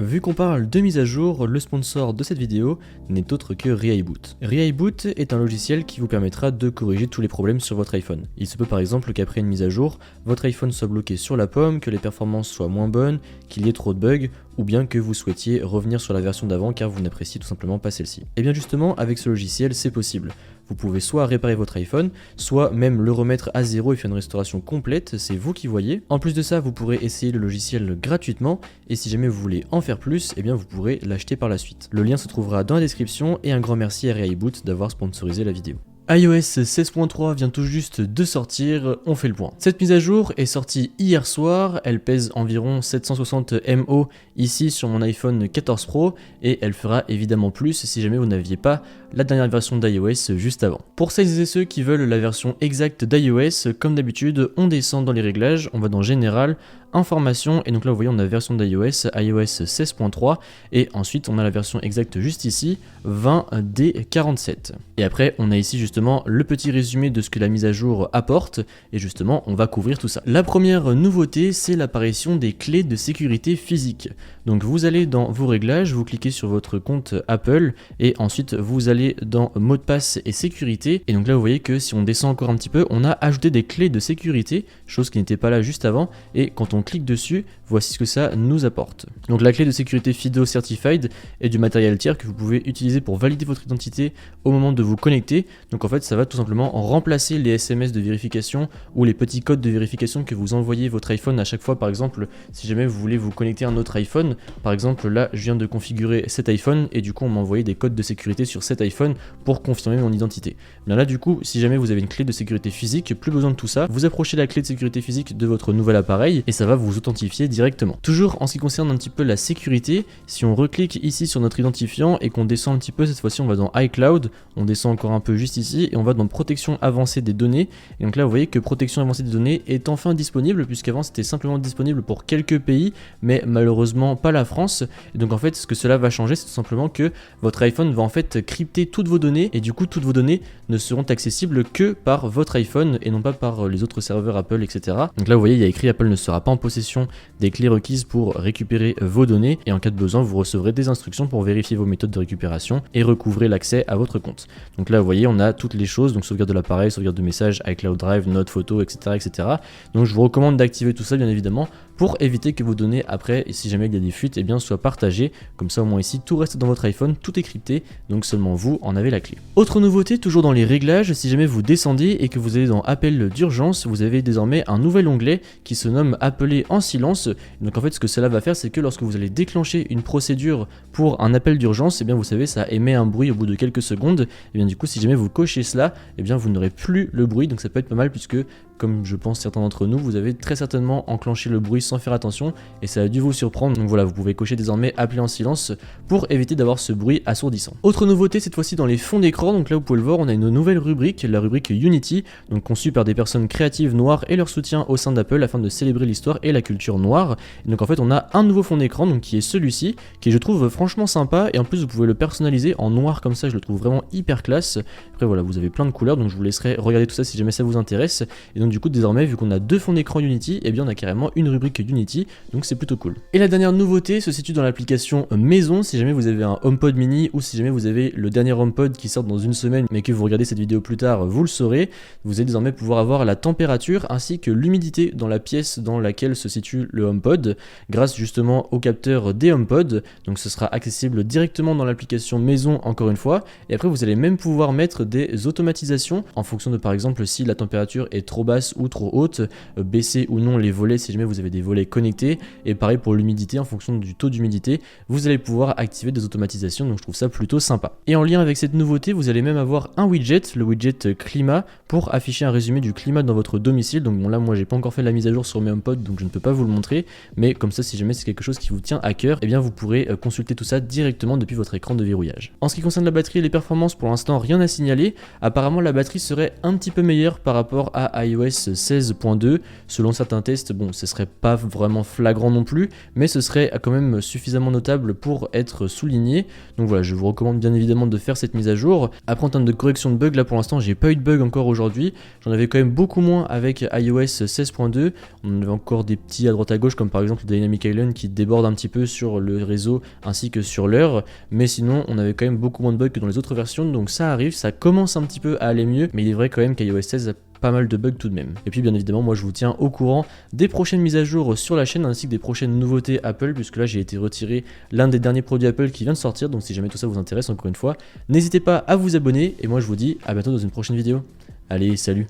Vu qu'on parle de mise à jour, le sponsor de cette vidéo n'est autre que ReIBoot. ReIBoot est un logiciel qui vous permettra de corriger tous les problèmes sur votre iPhone. Il se peut par exemple qu'après une mise à jour, votre iPhone soit bloqué sur la pomme, que les performances soient moins bonnes, qu'il y ait trop de bugs, ou bien que vous souhaitiez revenir sur la version d'avant car vous n'appréciez tout simplement pas celle-ci. Et bien justement, avec ce logiciel, c'est possible. Vous pouvez soit réparer votre iPhone, soit même le remettre à zéro et faire une restauration complète, c'est vous qui voyez. En plus de ça, vous pourrez essayer le logiciel gratuitement, et si jamais vous voulez en faire plus, eh bien vous pourrez l'acheter par la suite. Le lien se trouvera dans la description, et un grand merci à ReIBoot d'avoir sponsorisé la vidéo. iOS 16.3 vient tout juste de sortir, on fait le point. Cette mise à jour est sortie hier soir, elle pèse environ 760 MO ici sur mon iPhone 14 Pro et elle fera évidemment plus si jamais vous n'aviez pas la dernière version d'iOS juste avant. Pour celles et ceux qui veulent la version exacte d'iOS, comme d'habitude, on descend dans les réglages, on va dans Général, Information, et donc là vous voyez on a la version d'iOS, iOS 16.3, et ensuite on a la version exacte juste ici, 20D47. Et après on a ici justement le petit résumé de ce que la mise à jour apporte, et justement on va couvrir tout ça. La première nouveauté, c'est l'apparition des clés de sécurité physique. Donc vous allez dans vos réglages, vous cliquez sur votre compte Apple, et ensuite vous allez dans mot de passe et sécurité, et donc là vous voyez que si on descend encore un petit peu, on a ajouté des clés de sécurité, chose qui n'était pas là juste avant, et quand on clique dessus, voici ce que ça nous apporte. Donc la clé de sécurité FIDO Certified est du matériel tiers que vous pouvez utiliser pour valider votre identité au moment de vous connecter. Donc en fait ça va tout simplement remplacer les SMS de vérification ou les petits codes de vérification que vous envoyez votre iPhone à chaque fois. Par exemple, si jamais vous voulez vous connecter à un autre iPhone, par exemple là je viens de configurer cet iPhone et du coup on m'a envoyé des codes de sécurité sur cet iPhone pour confirmer mon identité. Bien là du coup, si jamais vous avez une clé de sécurité physique, plus besoin de tout ça, vous approchez la clé de sécurité physique de votre nouvel appareil et ça va vous authentifier directement. Toujours en ce qui concerne un petit peu la sécurité, si on reclique ici sur notre identifiant et qu'on descend un petit peu, cette fois-ci on va dans iCloud, on descend encore un peu juste ici et on va dans protection avancée des données, et donc là vous voyez que protection avancée des données est enfin disponible, puisqu'avant c'était simplement disponible pour quelques pays mais malheureusement pas la France. Et donc en fait ce que cela va changer, c'est tout simplement que votre iPhone va en fait crypter toutes vos données, et du coup toutes vos données ne seront accessibles que par votre iPhone et non pas par les autres serveurs Apple, etc. Donc là vous voyez il y a écrit Apple ne sera pas en possession des clés requises pour récupérer vos données, et en cas de besoin vous recevrez des instructions pour vérifier vos méthodes de récupération et recouvrer l'accès à votre compte. Donc là vous voyez on a toutes les choses, donc sauvegarde de l'appareil, sauvegarde de messages, iCloud Drive, notes, photos, etc. Donc je vous recommande d'activer tout ça bien évidemment pour éviter que vos données après, et si jamais il y a des fuites, eh bien soient partagées. Comme ça au moins ici tout reste dans votre iPhone, tout est crypté, donc seulement vous en avez la clé. Autre nouveauté, toujours dans les réglages, si jamais vous descendez et que vous allez dans appel d'urgence, vous avez désormais un nouvel onglet qui se nomme appeler en silence. Donc en fait ce que cela va faire, c'est que lorsque vous allez déclencher une procédure pour un appel d'urgence, eh bien vous savez ça émet un bruit au bout de quelques secondes, et bien du coup si jamais vous cochez cela, eh bien vous n'aurez plus le bruit, donc ça peut être pas mal puisque comme je pense certains d'entre nous, vous avez très certainement enclenché le bruit sans faire attention et ça a dû vous surprendre. Donc voilà, vous pouvez cocher désormais appeler en silence pour éviter d'avoir ce bruit assourdissant. Autre nouveauté cette fois-ci dans les fonds d'écran, donc là vous pouvez le voir, on a une nouvelle rubrique, la rubrique Unity, donc conçue par des personnes créatives noires et leur soutien au sein d'Apple afin de célébrer l'histoire et la culture noire. Et donc en fait on a un nouveau fond d'écran donc qui est celui-ci, qui je trouve franchement sympa, et en plus vous pouvez le personnaliser en noir comme ça, je le trouve vraiment hyper classe. Après voilà, vous avez plein de couleurs, donc je vous laisserai regarder tout ça si jamais ça vous intéresse. Et donc du coup désormais vu qu'on a deux fonds d'écran Unity, et bien on a carrément une rubrique Unity, donc c'est plutôt cool. Et la dernière nouveauté se situe dans l'application Maison. Si jamais vous avez un HomePod mini ou si jamais vous avez le dernier HomePod qui sort dans une semaine mais que vous regardez cette vidéo plus tard, vous le saurez, vous allez désormais pouvoir avoir la température ainsi que l'humidité dans la pièce dans laquelle se situe le HomePod grâce justement au capteur des HomePod. Donc ce sera accessible directement dans l'application Maison encore une fois, et après vous allez même pouvoir mettre des automatisations en fonction de par exemple si la température est trop basse ou trop haute, baisser ou non les volets si jamais vous avez des volets connectés, et pareil pour l'humidité, en fonction du taux d'humidité vous allez pouvoir activer des automatisations, donc je trouve ça plutôt sympa. Et en lien avec cette nouveauté, vous allez même avoir un widget, le widget climat, pour afficher un résumé du climat dans votre domicile. Donc bon là moi j'ai pas encore fait la mise à jour sur mes HomePod donc je ne peux pas vous le montrer, mais comme ça si jamais c'est quelque chose qui vous tient à cœur, eh bien vous pourrez consulter tout ça directement depuis votre écran de verrouillage. En ce qui concerne la batterie et les performances, pour l'instant rien à signaler. Apparemment la batterie serait un petit peu meilleure par rapport à iOS iOS 16.2. Selon certains tests, bon, ce serait pas vraiment flagrant non plus, mais ce serait quand même suffisamment notable pour être souligné. Donc voilà, je vous recommande bien évidemment de faire cette mise à jour. Après, en termes de correction de bugs, là pour l'instant, j'ai pas eu de bug encore aujourd'hui. J'en avais quand même beaucoup moins avec iOS 16.2. On avait encore des petits à droite à gauche, comme par exemple le Dynamic Island qui déborde un petit peu sur le réseau ainsi que sur l'heure. Mais sinon, on avait quand même beaucoup moins de bugs que dans les autres versions. Donc ça arrive, ça commence un petit peu à aller mieux. Mais il est vrai quand même qu'iOS 16 a pas mal de bugs tout de même. Et puis bien évidemment, moi je vous tiens au courant des prochaines mises à jour sur la chaîne ainsi que des prochaines nouveautés Apple, puisque là j'ai été retiré l'un des derniers produits Apple qui vient de sortir. Donc si jamais tout ça vous intéresse, encore une fois, n'hésitez pas à vous abonner et moi je vous dis à bientôt dans une prochaine vidéo. Allez, salut!